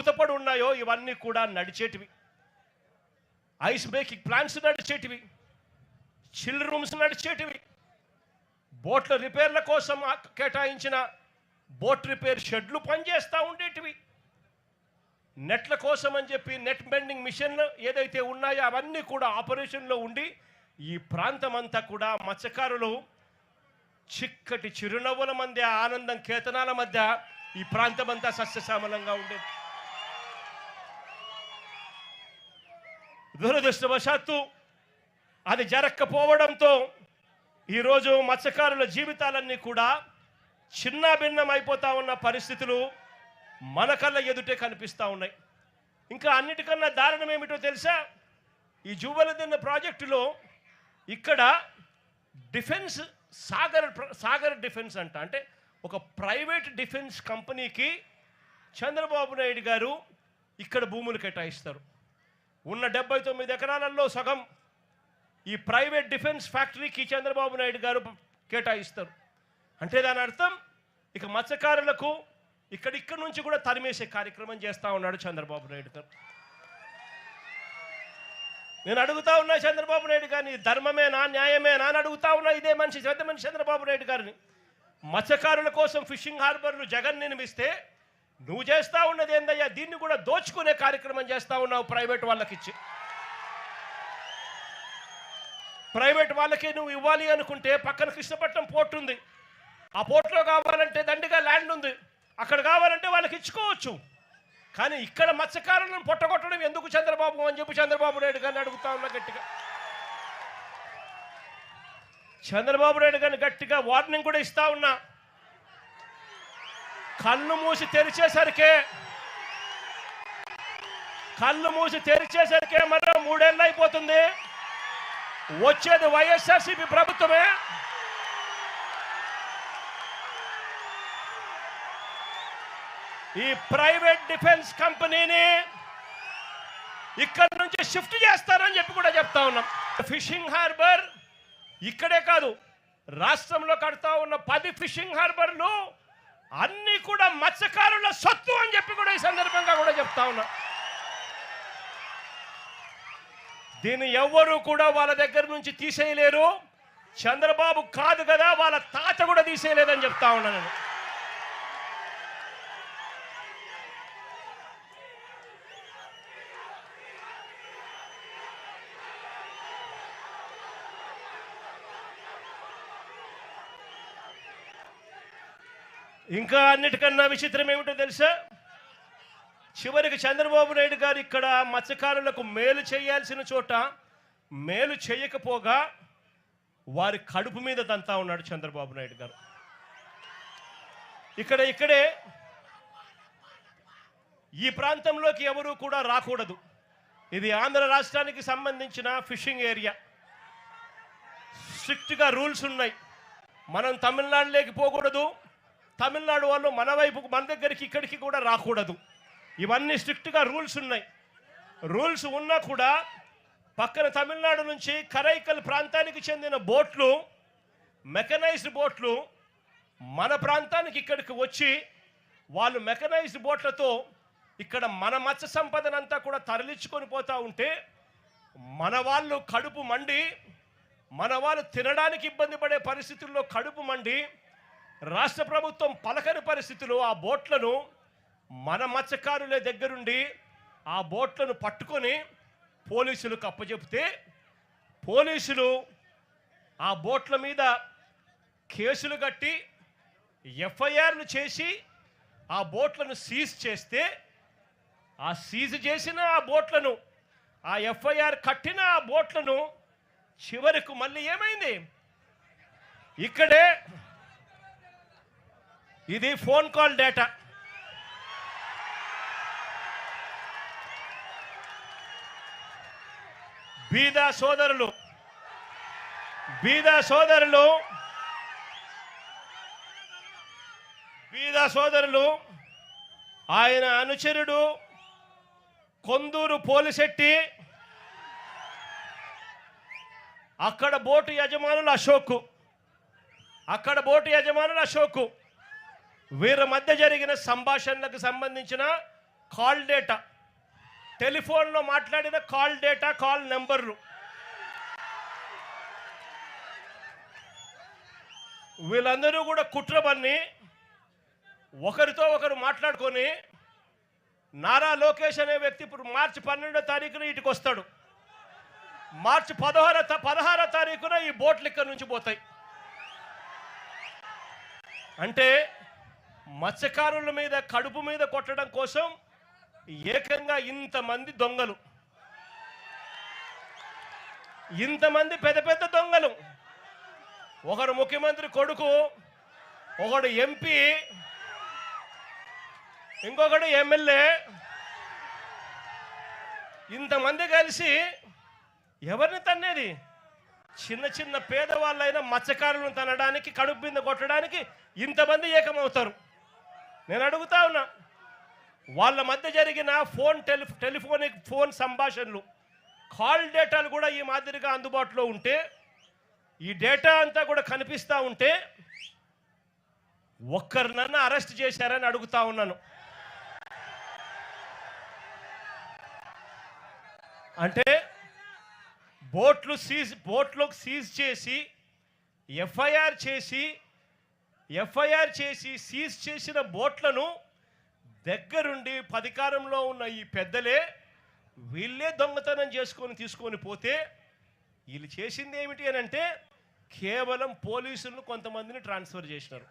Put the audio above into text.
మూతపడి ఉన్నాయో ఇవన్నీ కూడా నడిచేటివి. ఐస్ మేకింగ్ ప్లాంట్స్ నడిచేటివి, చిల్ రూమ్స్ నడిచేటివి, బోట్ల రిపేర్ల కోసం కేటాయించిన బోట్ రిపేర్ షెడ్లు పనిచేస్తూ ఉండేటివి, నెట్ల కోసం అని చెప్పి నెట్ బెండింగ్ మిషన్లు ఏదైతే ఉన్నాయో అవన్నీ కూడా ఆపరేషన్లో ఉండి ఈ ప్రాంతం అంతా కూడా మత్స్యకారులు చిక్కటి చిరునవ్వుల మధ్య, ఆనందం కేతనాల మధ్య ఈ ప్రాంతం అంతా సస్యశ్యామలంగా ఉండేది. దురదృష్టవశాత్తు అది జరగకపోవడంతో ఈరోజు మత్స్యకారుల జీవితాలన్నీ కూడా చిన్నాభిన్నం అయిపోతూ ఉన్న పరిస్థితులు మన కళ్ళ ఎదుటే కనిపిస్తూ ఉన్నాయి. ఇంకా అన్నిటికన్నా దారుణం ఏమిటో తెలుసా? ఈ జువ్వలదిన్న ప్రాజెక్టులో ఇక్కడ డిఫెన్స్ సాగర్ డిఫెన్స్ అంటే ఒక ప్రైవేట్ డిఫెన్స్ కంపెనీకి చంద్రబాబు నాయుడు గారు ఇక్కడ భూములు కేటాయిస్తారు. ఉన్న 79 ఎకరాలలో సగం ఈ ప్రైవేట్ డిఫెన్స్ ఫ్యాక్టరీకి చంద్రబాబు నాయుడు గారు కేటాయిస్తారు. అంటే దాని అర్థం ఇక మత్స్యకారులకు ఇక్కడ నుంచి కూడా తరిమేసే కార్యక్రమం చేస్తూ ఉన్నాడు చంద్రబాబు నాయుడు గారు. నేను అడుగుతా ఉన్నా చంద్రబాబు నాయుడు గారిని, ధర్మమేనా న్యాయమేనా అని అడుగుతా ఉన్నా. ఇదే మనిషి పెద్ద మనిషి చంద్రబాబు నాయుడు గారిని. మత్స్యకారుల కోసం ఫిషింగ్ హార్బర్లు జగన్ నిర్మిస్తే నువ్వు చేస్తూ ఉన్నది ఏందయ్యా? దీన్ని కూడా దోచుకునే కార్యక్రమం చేస్తూ ఉన్నావు ప్రైవేట్ వాళ్ళకి ఇచ్చి. ప్రైవేట్ వాళ్ళకి నువ్వు ఇవ్వాలి అనుకుంటే పక్కన కృష్ణపట్నం పోర్ట్ ఉంది, ఆ పోర్ట్లో కావాలంటే దండిగా ల్యాండ్ ఉంది, అక్కడ కావాలంటే వాళ్ళకి ఇచ్చుకోవచ్చు. కానీ ఇక్కడ మత్స్యకారులను పొట్టగొట్టడం ఎందుకు చంద్రబాబు అని చెప్పి చంద్రబాబు నాయుడు గారిని అడుగుతా ఉన్నా గట్టిగా. చంద్రబాబు నాయుడు గారిని గట్టిగా వార్నింగ్ కూడా ఇస్తా ఉన్నా. కళ్ళు మూసి తెరిచేసరికే మరో 3 ఏళ్ళు అయిపోతుంది. వచ్చేది వైఎస్ఆర్సీపీ ప్రభుత్వమే. ఈ ప్రైవేట్ డిఫెన్స్ కంపెనీని ఇక్కడ నుంచి షిఫ్ట్ చేస్తారని చెప్పి కూడా చెప్తా ఉన్నాం. ఫిషింగ్ హార్బర్ ఇక్కడే కాదు, రాష్ట్రంలో కడతా ఉన్న 10 ఫిషింగ్ హార్బర్లు అన్నీ కూడా మత్స్యకారుల సొత్తు అని చెప్పి కూడా ఈ సందర్భంగా కూడా చెప్తా ఉన్నా. దీన్ని ఎవ్వరూ కూడా వాళ్ళ దగ్గర నుంచి తీసేయలేరు. చంద్రబాబు కాదు కదా, వాళ్ళ తాత కూడా తీసేయలేదని చెప్తా ఉన్నా నేను. ఇంకా అన్నిటికన్నా విచిత్రం ఏమిటో తెలుసా? చివరికి చంద్రబాబు నాయుడు గారు ఇక్కడ మత్స్యకారులకు మేలు చేయాల్సిన చోట మేలు చేయకపోగా వారి కడుపు మీద తంతా ఉన్నాడు చంద్రబాబు నాయుడు గారు. ఇక్కడే ఈ ప్రాంతంలోకి ఎవరూ కూడా రాకూడదు. ఇది ఆంధ్ర రాష్ట్రానికి సంబంధించిన ఫిషింగ్ ఏరియా. స్ట్రిక్ట్గా రూల్స్ ఉన్నాయి. మనం తమిళనాడులోకి పోకూడదు, తమిళనాడు వాళ్ళు మన వైపుకు మన దగ్గరికి ఇక్కడికి కూడా రాకూడదు. ఇవన్నీ స్ట్రిక్ట్గా రూల్స్ ఉన్నాయి. రూల్స్ ఉన్నా కూడా పక్కన తమిళనాడు నుంచి కరైకల్ ప్రాంతానికి చెందిన బోట్లు, మెకనైజ్డ్ బోట్లు మన ప్రాంతానికి ఇక్కడికి వచ్చి వాళ్ళు మెకనైజ్డ్ బోట్లతో ఇక్కడ మన మత్స్య సంపదనంతా కూడా తరలించుకొని పోతూ ఉంటే మన వాళ్ళు కడుపు మండి, మన వాళ్ళు తినడానికి ఇబ్బంది పడే పరిస్థితుల్లో కడుపు మండి రాష్ట్ర ప్రభుత్వం పలకని పరిస్థితుల్లో ఆ బోట్లను మన మత్స్యకారుల దగ్గరుండి ఆ బోట్లను పట్టుకొని పోలీసులకు అప్పచెప్తే పోలీసులు ఆ బోట్ల మీద కేసులు కట్టి ఎఫ్ఐఆర్లు చేసి ఆ బోట్లను సీజ్ చేస్తే ఆ సీజ్ చేసిన ఆ బోట్లను, ఆ ఎఫ్ఐఆర్ కట్టిన ఆ బోట్లను చివరకు మళ్ళీ ఏమైంది? ఇక్కడే ఇది ఫోన్ కాల్ డేటా. బీదా సోదరులు ఆయన అనుచరుడు కొందూరు పోలిశెట్టి, అక్కడ బోటు యజమానులు అశోక్, వీరి మధ్య జరిగిన సంభాషణలకు సంబంధించిన కాల్ డేటా, టెలిఫోన్లో మాట్లాడిన కాల్ డేటా, కాల్ నెంబర్లు, వీళ్ళందరూ కూడా కుట్రబన్ని ఒకరితో ఒకరు మాట్లాడుకొని నారా లోకేష్ అనే వ్యక్తి ఇప్పుడు మార్చి 12వ తారీఖున ఇటుకు వస్తాడు. మార్చి 16వ తారీఖున ఈ బోట్లు ఇక్కడ నుంచి పోతాయి. అంటే మత్స్యకారుల మీద కడుపు మీద కొట్టడం కోసం ఏకంగా ఇంతమంది దొంగలు, ఇంతమంది పెద్ద పెద్ద దొంగలు, ఒకడు ముఖ్యమంత్రి కొడుకు, ఒకడు ఎంపీ, ఇంకొకడు ఎమ్మెల్యే, ఇంతమంది కలిసి ఎవరిని తన్నేది? చిన్న చిన్న పేదవాళ్ళైనా మత్స్యకారులను తనడానికి, కడుపు మీద కొట్టడానికి ఇంతమంది ఏకమవుతారు. నేను అడుగుతా ఉన్నా, వాళ్ళ మధ్య జరిగిన టెలిఫోనిక్ ఫోన్ సంభాషణలు, కాల్ డేటాలు కూడా ఈ మాదిరిగా అందుబాటులో ఉంటే, ఈ డేటా అంతా కూడా కనిపిస్తూ ఉంటే ఒక్కరినన్నా అరెస్ట్ చేశారని అడుగుతా ఉన్నాను. అంటే బోట్లు సీజ్ చేసి ఎఫ్ఐఆర్ చేసి సీజ్ చేసిన బోట్లను దగ్గరుండి అధికారంలో ఉన్న ఈ పెద్దలే వీళ్ళే దొంగతనం తీసుకొని పోతే వీళ్ళు చేసింది ఏమిటి అని అంటే కేవలం పోలీసులను కొంతమందిని ట్రాన్స్ఫర్ చేసినారు.